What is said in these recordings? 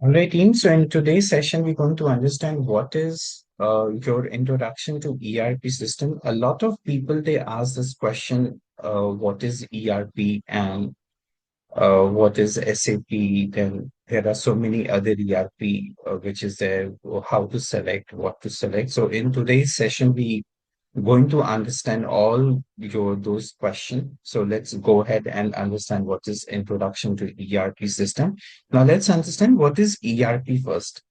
All right, team. So in today's session, we're going to understand what is your introduction to ERP system. A lot of people they ask this question, what is ERP and what is SAP? Then there are so many other ERP which is there, how to select, what to select. So in today's session, we going to understand all your those questions. So let's go ahead and understand what is introduction to ERP system. Now let's understand what is ERP first.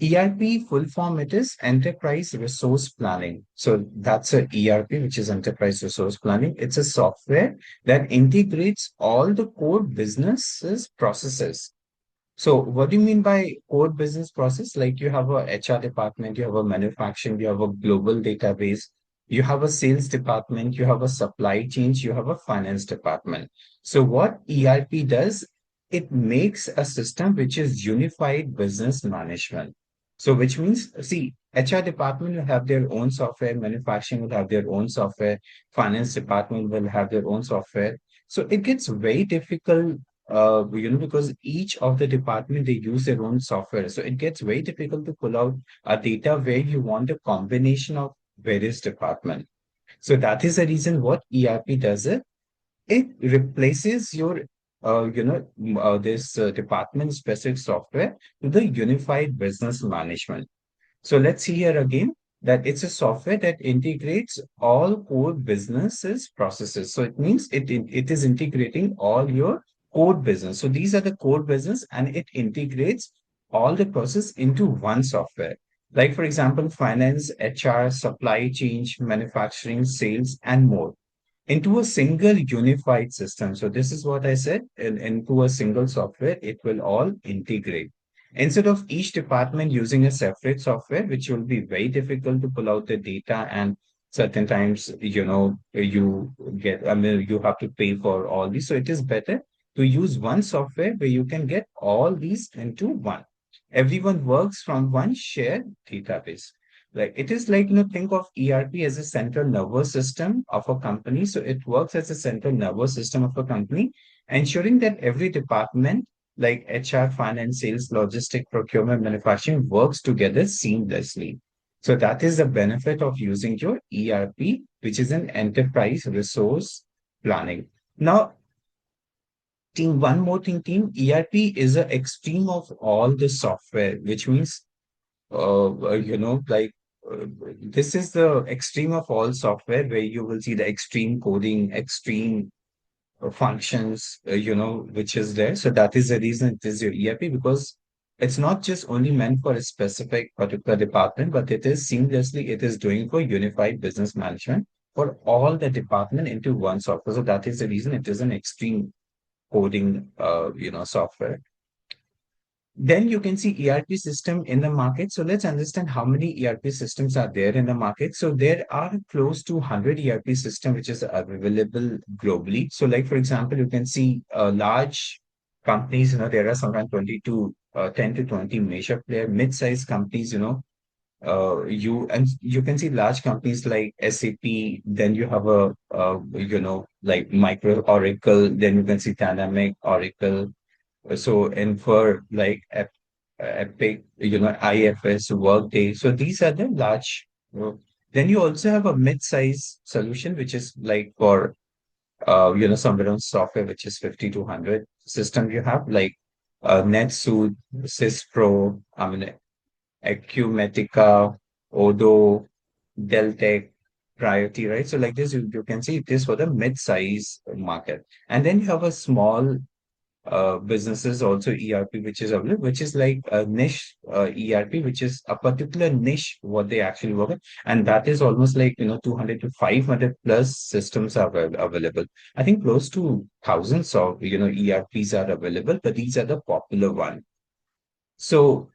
ERP full form it is Enterprise Resource Planning. So that's a ERP, which is Enterprise Resource Planning. It's a software that integrates all the core businesses processes. So what do you mean by core business process? Like you have a HR department, you have a manufacturing, you have a global database, you have a sales department, you have a supply chain, you have a finance department. So what ERP does, it makes a system which is unified business management. So which means, see, HR department will have their own software, manufacturing will have their own software, finance department will have their own software. So it gets very difficult because each of the department they use their own software, so it gets very difficult to pull out a data where you want a combination of various department. So that is the reason what ERP does it replaces your this department specific software to the unified business management. So let's see here again that it's a software that integrates all core businesses processes. So it means it is integrating all your core business. So these are the core business and it integrates all the process into one software. Like for example, finance, HR, supply chain, manufacturing, sales, and more into a single unified system. So this is what I said, into a single software, it will all integrate. Instead of each department using a separate software, which will be very difficult to pull out the data and certain times, you have to pay for all these. So it is better to use one software where you can get all these into one. Everyone works from one shared database. Like it is like, think of ERP as a central nervous system of a company. So it works as a central nervous system of a company, ensuring that every department like HR, finance, sales, logistic, procurement, manufacturing works together seamlessly. So that is the benefit of using your ERP, which is an enterprise resource planning. Now, team, one more thing, team, ERP is an extreme of all the software, which means like this is the extreme of all software where you will see the extreme coding, extreme functions, which is there. So that is the reason it is your ERP because it's not just only meant for a specific particular department, but it is seamlessly, it is doing for unified business management for all the department into one software. So that is the reason it is an extreme coding, software. Then you can see ERP system in the market. So let's understand how many ERP systems are there in the market. So there are close to 100 ERP system which is available globally. So like for example, you can see large companies, there are sometimes 10 to 20 major player, mid-sized companies, you can see large companies like SAP, then you have like Micro Oracle, then you can see Dynamic Oracle, so and for like Epic, IFS, Workday. So these are the large. uh, Then you also have a mid-size solution, which is like for somewhere on software, which is 50 to 100 system. You have like NetSuite, Syspro, I mean Acumatica, Odo, Deltec, Priority, right? So like this, you can see this for the mid-size market. And then you have a small businesses also ERP which is available, which is like a niche ERP, which is a particular niche what they actually work with, and that is almost like 200 to 500 plus systems are available. I think close to thousands of ERPs are available, but these are the popular one. So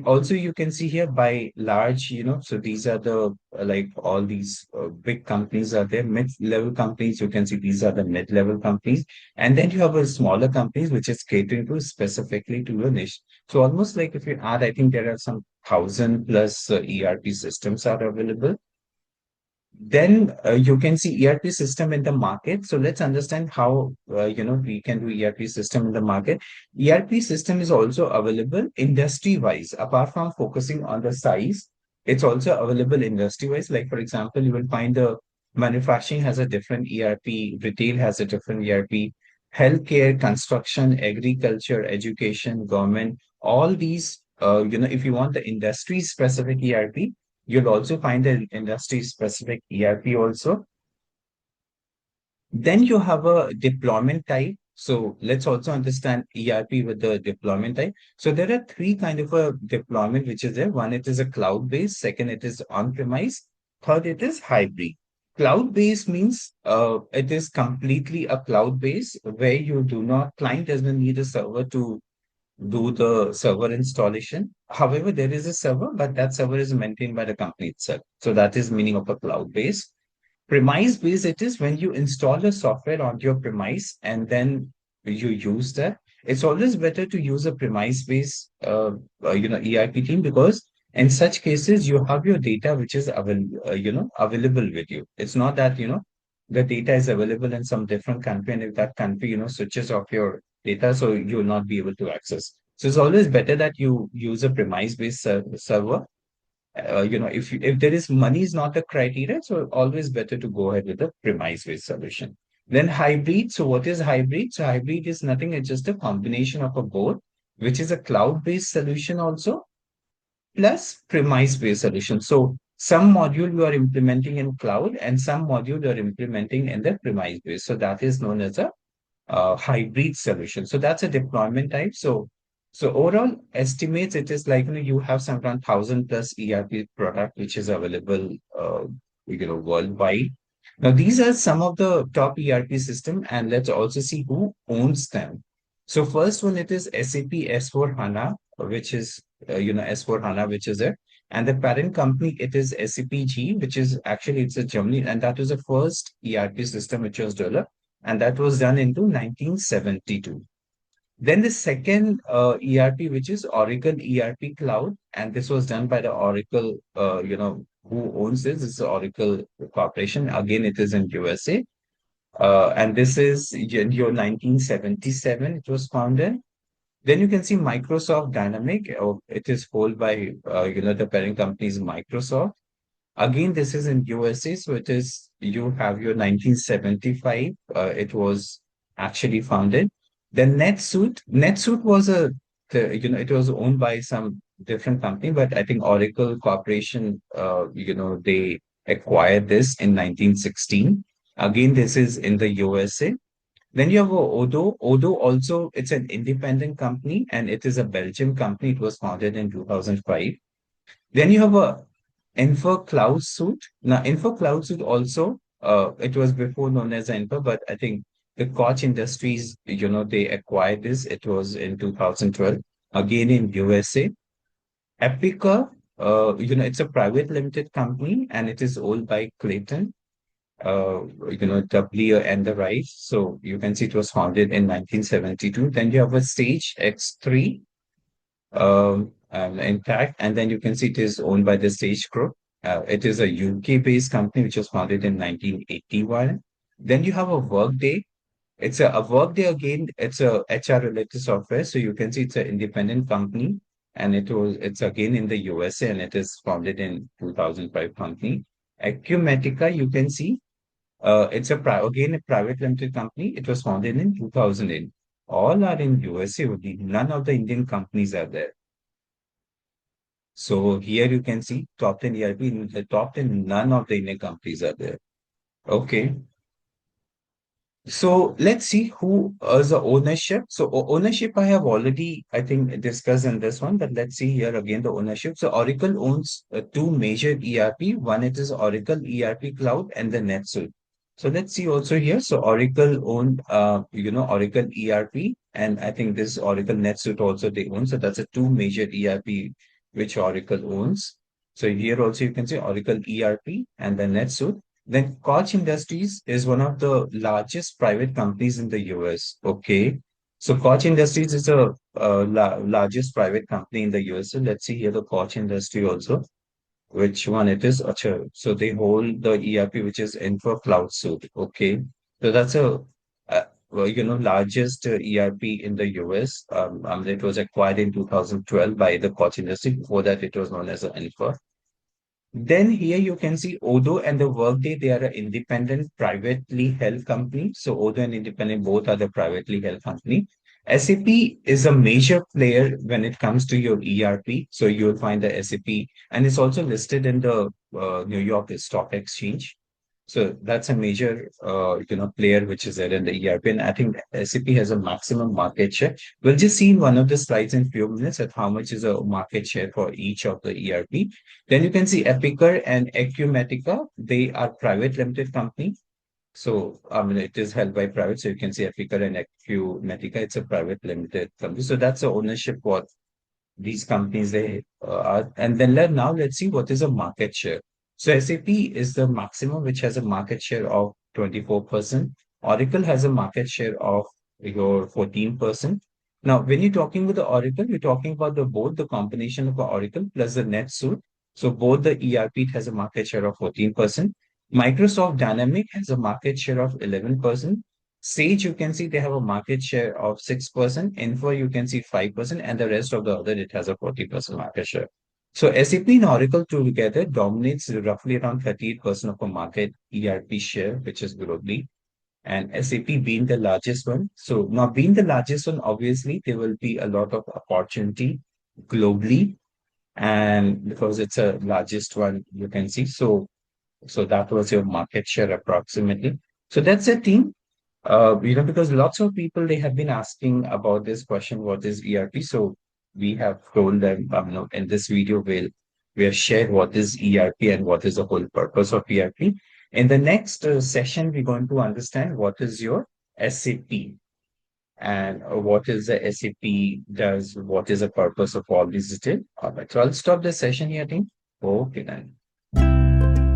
also you can see here by large, so these are the like all these big companies are there, mid-level companies. You can see these are the mid-level companies, and then you have a smaller companies which is catering to specifically to a niche. So almost like if you add, I think there are some 1,000 plus ERP systems are available. Then you can see ERP system in the market. So let's understand how we can do ERP system in the market. ERP system is also available industry wise. Apart from focusing on the size, it's also available industry wise. Like for example, you will find the manufacturing has a different ERP, retail has a different ERP, healthcare, construction, agriculture, education, government. All these, if you want the industry specific ERP, you'll also find an industry specific ERP also. Then you have a deployment type. So let's also understand ERP with the deployment type. So there are three kind of a deployment which is there. One, it is a cloud based. Second, it is on premise. Third, it is hybrid. Cloud based means it is completely a cloud base where you do not client doesn't need a server to do the server installation. However, there is a server, but that server is maintained by the company itself. So that is meaning of a cloud base. Premise based, it is when you install a software on your premise and then you use that. It's always better to use a premise based, ERP team, because in such cases you have your data which is available with you. It's not that the data is available in some different country, and if that country switches off your data, so you will not be able to access. So it's always better that you use a premise based server. If there is money is not a criteria, so always better to go ahead with the premise-based solution. Then hybrid. So what is hybrid? So hybrid is nothing, it's just a combination of a both, which is a cloud-based solution also, plus premise-based solution. So some module you are implementing in cloud and some module you are implementing in the premise-based. So that is known as a hybrid solution. So that's a deployment type. So overall estimates, it is like you have some around 1,000 plus ERP product which is available worldwide. Now these are some of the top ERP system, and let's also see who owns them. So first one, it is SAP S4 HANA, which is S4 HANA, which is it. And the parent company, it is SAPG, which is actually it's a Germany, and that was the first ERP system which was developed, and that was done into 1972. Then the second ERP, which is Oracle ERP Cloud, and this was done by the Oracle, who owns this? This is Oracle Corporation. Again, it is in USA. And this is in your 1977, it was founded. Then you can see Microsoft Dynamic. It is held by, the parent company is Microsoft. Again, this is in USA, so it is you have your 1975. It was actually founded. Then NetSuite was it was owned by some different company, but I think Oracle Corporation, they acquired this in 1916. Again, this is in the USA. Then you have Odoo. Odoo also, it's an independent company and it is a Belgian company. It was founded in 2005. Then you have a Info Cloud Suite. Now, Info Cloud Suite also, it was before known as Info, but I think the Koch Industries, they acquired this. It was in 2012, again in USA. Epica, it's a private limited company and it is owned by Clayton, W and the Rice. So you can see it was founded in 1972. Then you have a Stage X3, intact. And then you can see it is owned by the Sage Group. It is a UK-based company which was founded in 1981. Then you have a Workday. It's a Workday again. It's a HR related software. So you can see it's an independent company, and it's again in the USA, and it is founded in 2005 company. Acumatica, you can see it's again a private limited company. It was founded in 2008. All are in USA only. None of the Indian companies are there. So here you can see top 10 ERP. In the top 10, none of the Indian companies are there. Okay. So let's see who is the ownership. So ownership I have already, I think, discussed in this one, but let's see here again the ownership. So Oracle owns two major ERP. One, it is Oracle ERP Cloud and the NetSuite. So let's see also here. So Oracle owned, Oracle ERP, and I think this Oracle NetSuite also they own. So that's a two major ERP which Oracle owns. So here also you can see Oracle ERP and the NetSuite. Then Koch Industries is one of the largest private companies in the US. Okay. So Koch Industries is a largest private company in the US. So let's see here the Koch Industry also. which one it is. Acha. So they hold the ERP, which is Info Cloud Suite. Okay. So that's well, largest ERP in the US. It was acquired in 2012 by the Koch Industry. Before that, it was known as Info. Then here you can see Odoo and the Workday, they are an independent privately held company. So Odoo and Independent both are the privately held company. SAP is a major player when it comes to your ERP. So you'll find the SAP, and it's also listed in the New York Stock Exchange. So that's a major, player which is there in the ERP. And I think SAP has a maximum market share. We'll just see in one of the slides in few minutes at how much is a market share for each of the ERP. Then you can see Epicor and Acumatica. They are private limited company. So, I mean, it is held by private. So you can see Epicor and Acumatica. It's a private limited company. So that's the ownership for these companies they are. And then now let's see what is a market share. So SAP is the maximum, which has a market share of 24%. Oracle has a market share of your 14%. Now, when you're talking with the Oracle, we're talking about both the combination of the Oracle plus the NetSuite. So both the ERP has a market share of 14%. Microsoft Dynamic has a market share of 11%. Sage, you can see they have a market share of 6%. Info, you can see 5%, and the rest of the other, it has a 40% market share. So SAP and Oracle together dominates roughly around 38% of the market ERP share, which is globally, and SAP being the largest one. So now being the largest one, obviously, there will be a lot of opportunity globally, and because it's a largest one, you can see. So that was your market share approximately. So that's the team. Because lots of people they have been asking about this question, what is ERP? So we have told them, in this video, we have shared what is ERP and what is the whole purpose of ERP. In the next session, we're going to understand what is your SAP and what is the SAP does, what is the purpose of all these details. All right, so I'll stop the session here, I think. Okay, then.